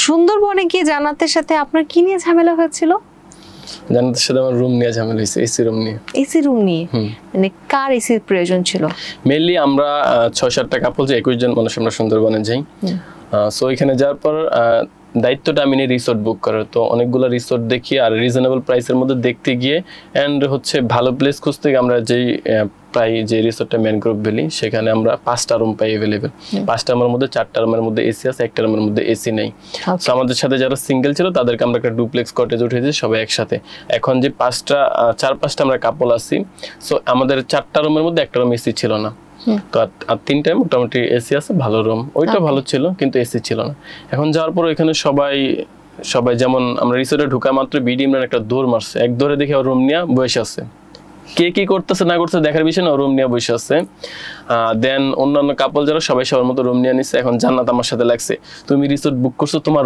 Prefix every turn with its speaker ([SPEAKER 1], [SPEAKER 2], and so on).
[SPEAKER 1] সুন্দরবনে গিয়ে জান্নাতের সাথে আপনার কি নিয়ে ঝামেলা হয়েছিল?
[SPEAKER 2] জান্নাতের সাথে আমার রুম নিয়ে ঝামেলা হয়েছে, এসি রুম নিয়ে।
[SPEAKER 1] এসি রুম নিয়ে? মানে কার এসির প্রয়োজন ছিল?
[SPEAKER 2] মেইনলি আমরা ৬-৭টা কাপল যে 21 জন মানুষ আমরা সুন্দরবনে যাই। সো এখানে যাওয়ার পর দায়িত্বটা আমি নিই রিসোর্ট বুক করার। তো অনেকগুলো রিসোর্ট দেখি আর রিজনেবল প্রাইসের মধ্যে দেখতে গিয়ে এন্ড হচ্ছে ভালো প্লেস খুঁজতে গিয়ে আমরা যেই প্রায় যে রিসোর্টটা ম্যানগ্রোভ ভ্যালি, সেখানে আমরা 5টা রুম পাই অ্যাভেলেবেল। 5টা রুমের মধ্যে 4টা রুমের মধ্যে এসি আছে, 1টা রুমের মধ্যে এসি নেই। সো আমাদের সাথে যারা সিঙ্গেল ছিল তাদেরকে আমরা একটা ডুপ্লেক্স কটেজ উঠেছি সবাই একসাথে। এখন যে 4-5টা আমরা কাপল আছি, সো আমাদের 4টা রুমের মধ্যে 1টা রুম এসি ছিল না। তো আর 3টায় মোটামুটি এসি আছে, ভালো রুম, ওইটা ভালো ছিল কিন্তু এসি ছিল না। এখন যাওয়ার পর এখানে সবাই যেমন আমরা রিসোর্টে ঢুকা মাত্র বিডি ইমরান একটা দৌড় মারছে, এক দৌড়ে দেখে রুম নিয়ে বসে আছে। কে কি করতেছে না করতেছে দেখার বিষয় না, রুম নিয়ে বসে আছে। দেন অন্যান্য কাপল যারা সবাই সবার মতো রুম নিয়ে নিচ্ছে। এখন জান্নাত আমার সাথে লাগছে, তুমি রিসোর্ট বুক করছো, তোমার